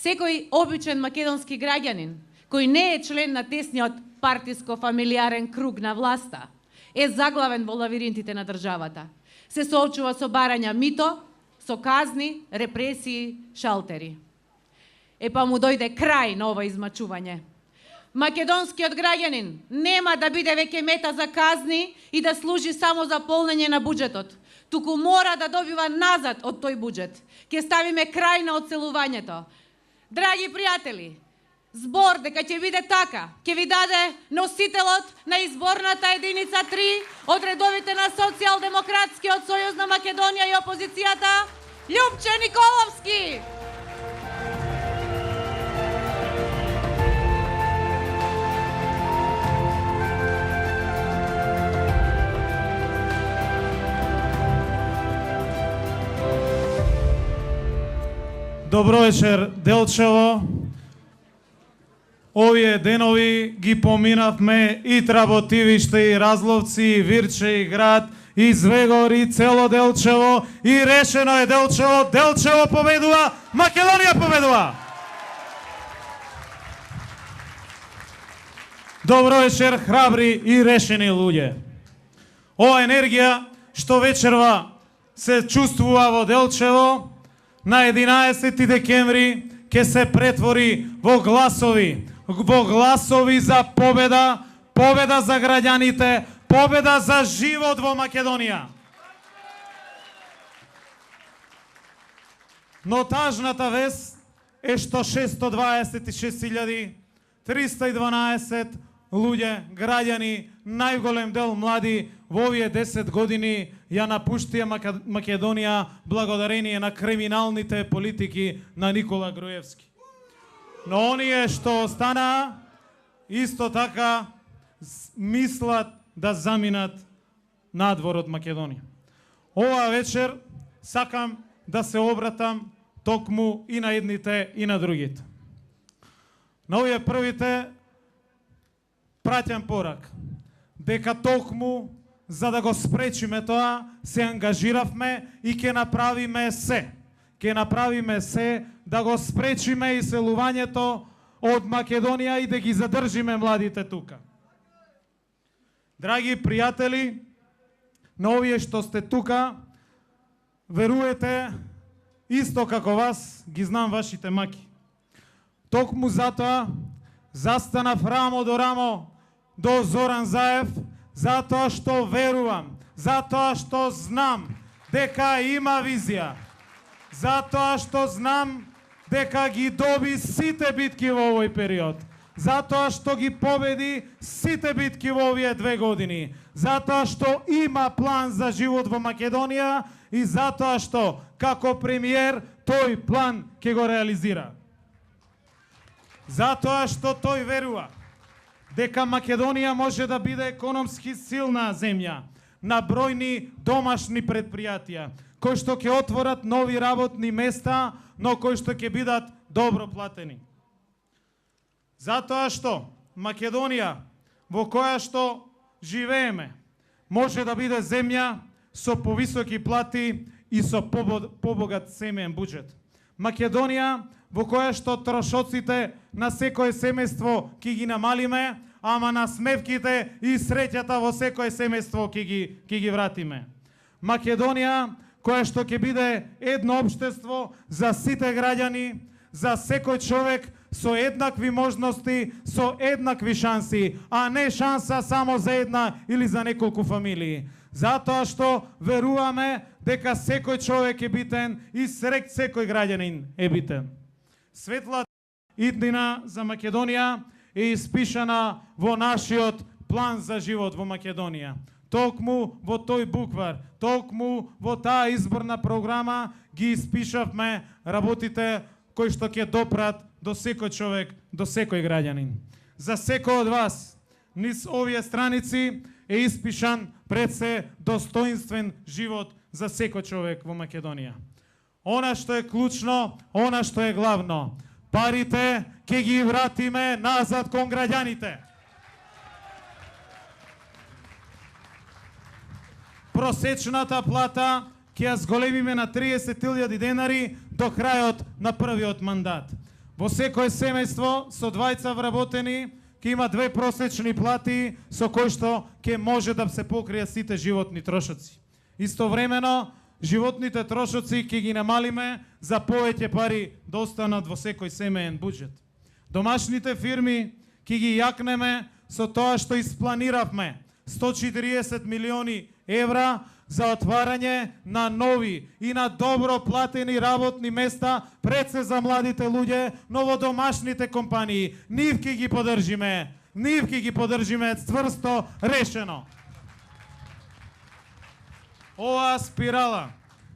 Секој обичен македонски граѓанин, кој не е член на тесниот партиско-фамилиарен круг на власта, е заглавен во лавиринтите на државата. Се соочува со барања мито, со казни, репресии, шалтери. Па му дојде крај на ова измачување. Македонскиот граѓанин нема да биде веќе мета за казни и да служи само за полнење на буџетот, туку мора да добива назад од тој буџет. Ќе ставиме крај на одселувањето. Драги пријатели, збор дека ќе биде така, ќе ви даде носителот на изборната единица 3 од редовите на Социјалдемократскиот сојуз на Македонија и опозицијата, Љупче Николовски. Добро вечер, Делчево. Овие денови ги поминавме и Тработивиште, и Разловци, и Вирче, и Град, и Звегор, и цело Делчево, и решено е Делчево. Делчево победува, Македонија победува! Добро вечер, храбри и решени луѓе. Ова енергија што вечерва се чувствува во Делчево, на 11 декември ќе се претвори во гласови за победа, победа за граѓаните, победа за живот во Македонија. Но тажната вест е што 626.312 луѓе, граѓани, најголем дел млади, во овие 10 години ја напуштија Македонија благодарение на криминалните политики на Никола Груевски. Но оние што останаа, исто така мислат да заминат надвор од Македонија. Ова вечер сакам да се обратам токму и на едните и на другите. На овие првите праќам порак дека токму за да го спречиме тоа се ангажиравме и ќе направиме се. Ќе направиме се да го спречиме иселувањето од Македонија и да ги задржиме младите тука. Драги пријатели, на овие што сте тука, веруете, исто како вас, ги знам вашите маки. Токму затоа застанав рамо до рамо до Зоран Заев, затоа што верувам, затоа што знам дека има визија, затоа што знам дека ги доби сите битки во овој период, затоа што ги победи сите битки во овие 2 години, затоа што има план за живот во Македонија и затоа што како премиер тој план ќе го реализира. Затоа што тој верува дека Македонија може да биде економски силна земја на бројни домашни предпријатија, кои што ќе отворат нови работни места, но кои што ќе бидат добро платени. Затоа што Македонија, во која што живееме, може да биде земја со повисоки плати и со побогат семеен буџет. Македонија, во која што трошоците на секое семејство ќе ги намалиме, ама на смевките и среќата во секое семејство ќе ги вратиме. Македонија, која што ќе биде едно општество за сите граѓани, за секој човек со еднакви можности, со еднакви шанси, а не шанса само за една или за неколку фамилии. Затоа што веруваме дека секој човек е битен и секој граѓанин е битен. Светлата иднина за Македонија е испишана во нашиот план за живот во Македонија. Токму во тој буквар, токму во таа изборна програма ги испишавме работите кои што ќе допрат до секој човек, до секој граѓанин. За секој од вас, низ овие страници е испишан пред се достоинствен живот за секој човек во Македонија. Она што е клучно, она што е главно, парите ќе ги вратиме назад кон граѓаните. Просечната плата ќе ја зголемиме на 30.000 денари до крајот на првиот мандат. Во секое семејство со двајца вработени ќе има 2 просечни плати со кои што ќе може да се покријат сите животни трошоци. Истовремено, животните трошоци ќе ги намалиме за повеќе пари да останат во секој семеен буџет. Домашните фирми ќе ги јакнеме со тоа што испланиравме 140 милиони евра за отварање на нови и на добро платени работни места пред се за младите луѓе, но во домашните компании. Нив ќе ги поддржиме цврсто решено. Оваа спирала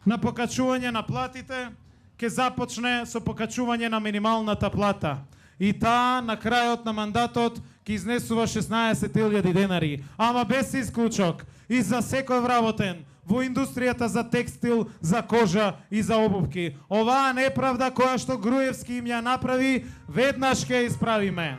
на покачување на платите ќе започне со покачување на минималната плата. И таа на крајот на мандатот ќе изнесува 16.000 денари, ама без исклучок и за секој вработен во индустријата за текстил, за кожа и за обувки. Оваа неправда која што Груевски им ја направи, веднаш ќе исправиме.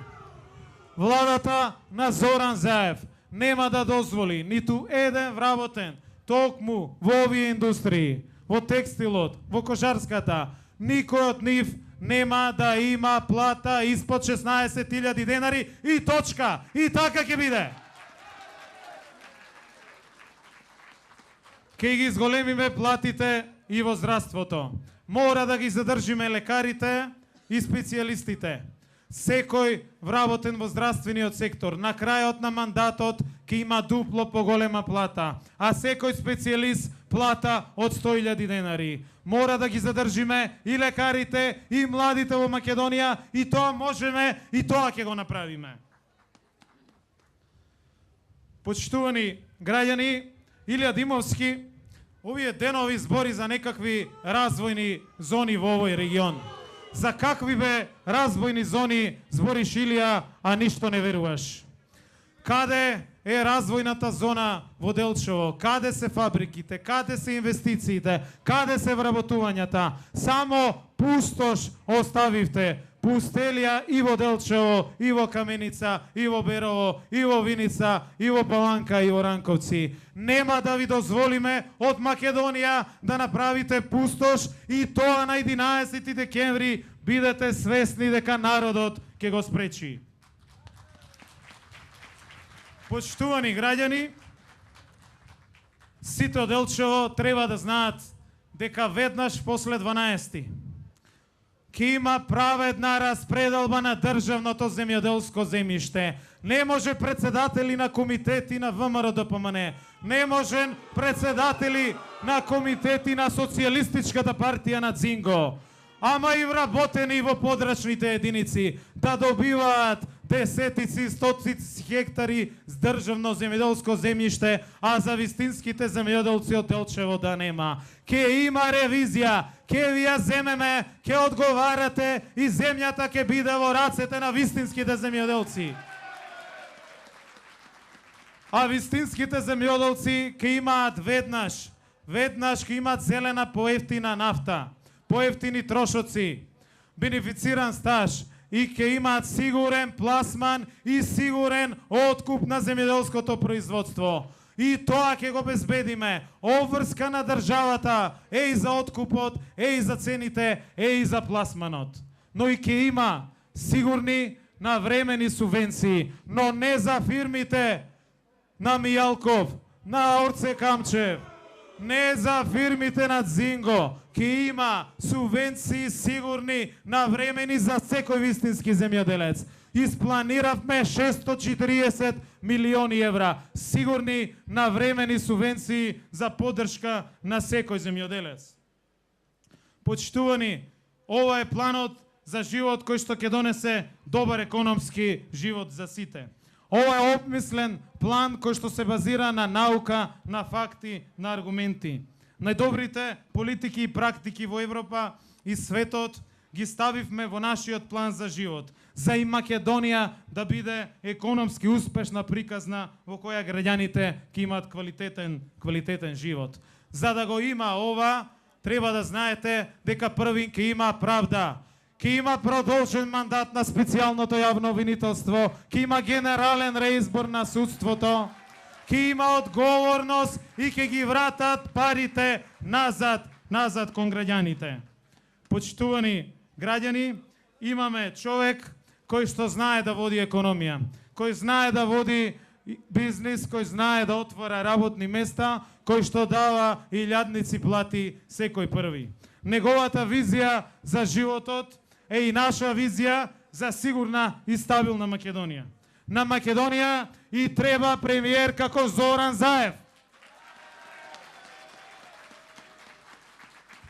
Владата на Зоран Заев нема да дозволи ниту еден вработен токму во овие индустрии, во текстилот, во кожарската, никој од нив нема да има плата испод 16.000 денари и точка. И така ќе биде. Ке ги изголемиме платите и во здравството. Мора да ги задржиме лекарите и специјалистите. Секој вработен во здравствениот сектор на крајот на мандатот ќе има дупло поголема плата, а секој специјалист плата од 100.000 денари. Мора да ги задржиме и лекарите и младите во Македонија и тоа можеме и тоа ќе го направиме. Почитувани граѓани, Илија Димовски овие денови збори за некакви развојни зони во овој регион. За какви бе развојни зони збориш, Илија, а ништо не веруваш? Каде е развојната зона во Делчево? Каде се фабриките? Каде се инвестициите? Каде се вработувањата? Само пустош оставивте. Пустелија и во Делчево, и во Каменица, и во Берово, и во Виница, и во Паланка, и во Ранковци. Нема да ви дозволиме од Македонија да направите пустош и тоа на 11 декември бидете свесни дека народот ќе го спречи. Почитувани граѓани, сите од Делчево треба да знаат дека веднаш после 12 ќе има праведна распределба на државното земјоделско земјиште. Не може председатели на комитети на ВМРО ДПМН, не може председатели на комитети на Социјалистичката партија на Цинго, ама и вработени во подрачните единици да добиваат десетици, стотици хектари с државно земјоделско земјиште, а за вистинските земјоделци од Делчево да нема. Ке има ревизија, ке ви ја земеме, ке одговарате и земјата ке биде во рацете на вистинските земјоделци. А вистинските земјоделци ке имаат веднаш ке имаат зелена поевтина нафта, поевтини трошоци, бенефициран стаж, и ќе имаат сигурен пласман и сигурен откуп на земјоделското производство. И тоа ќе го безбедиме. Обврска на државата е и за откупот, е и за цените, е и за пласманот. Но и ќе има сигурни навремени субвенции, но не за фирмите на Мијалков, на Орце Камчев, не за фирмите на Цинго. Ке има субвенции сигурни навремени за секој вистински земјоделец. Испланиравме 640 милиони евра сигурни навремени субвенции за поддршка на секој земјоделец. Почитувани, ова е планот за живот кој што ќе донесе добар економски живот за сите. Ова е обмислен план кој што се базира на наука, на факти, на аргументи. Најдобрите политики и практики во Европа и светот ги ставивме во нашиот план за живот. За и Македонија да биде економски успешна, приказна, во која граѓаните ќе имаат квалитетен живот. За да го има ова, треба да знаете дека први ќе има правда. Ќе има продолжен мандат на специјалното јавно обвинителство, ќе има генерален реизбор на судството, ќе има одговорност и ќе ги вратат парите назад кон граѓаните. Почитувани граѓани, имаме човек кој што знае да води економија, кој знае да води бизнис, кој знае да отвора работни места, кој што дава илјадници плати секој први. Неговата визија за животот е и наша визија за сигурна и стабилна Македонија. На Македонија и треба премиер како Зоран Заев.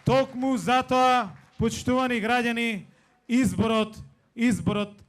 Токму затоа, почитувани граѓани, изборот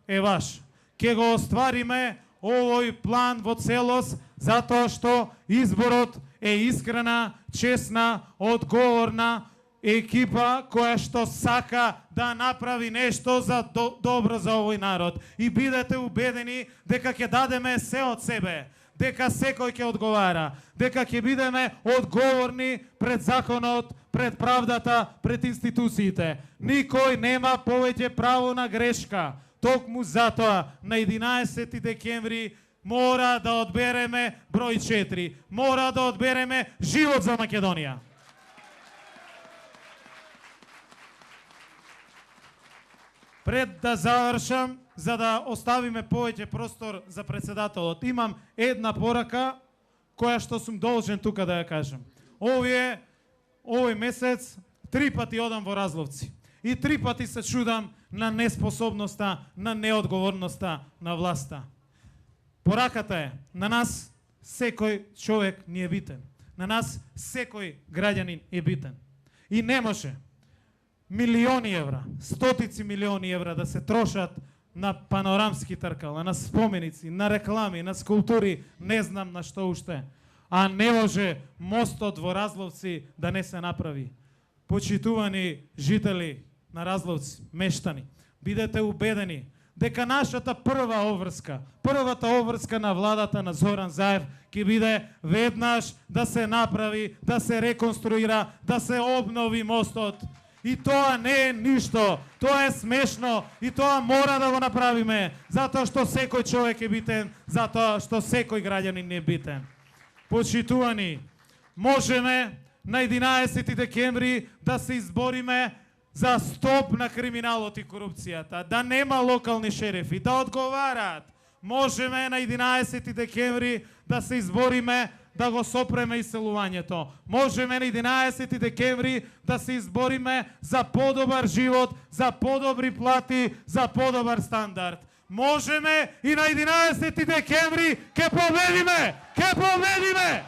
е ваш. Ке го оствариме овој план во целост, затоа што изборот е искрена, честна, одговорна екипа која што сака да направи нешто за добро за овој народ. И бидете убедени дека ќе дадеме се од себе, дека секој ќе одговара, дека ќе бидеме одговорни пред законот, пред правдата, пред институциите. Никој нема повеќе право на грешка. Токму затоа на 11 декември мора да одбереме број 4. Мора да одбереме живот за Македонија. Пред да завршам, за да оставиме повеќе простор за председателот, имам една порака која што сум должен тука да ја кажам. Овој месец 3 пати одам во Разловци и 3 пати се чудам на неспособноста, на неодговорноста на власта. Пораката е, на нас секој човек ни е битен. На нас секој граѓанин е битен. И не може милиони евра, стотици милиони евра да се трошат на панорамски тркала, на споменици, на реклами, на скулптури, не знам на што уште. А не може мостот во Разловци да не се направи. Почитувани жители на Разловци, мештани, бидете убедени дека нашата првата обврска на владата на Зоран Заев ќе биде веднаш да се направи, да се реконструира, да се обнови мостот. И тоа не е ништо, тоа е смешно и тоа мора да го направиме, затоа што секој човек е битен, затоа што секој граѓанин е битен. Почитувани, можеме на 11 декември да се избориме за стоп на криминалот и корупцијата, да нема локални шерифи, да одговараат. Можеме на 11 декември да се избориме да го сопреме иселувањето. Можеме на 11 декември да се избориме за подобар живот, за подобри плати, за подобар стандард. Можеме и на 11 декември ќе победиме! Ќе победиме!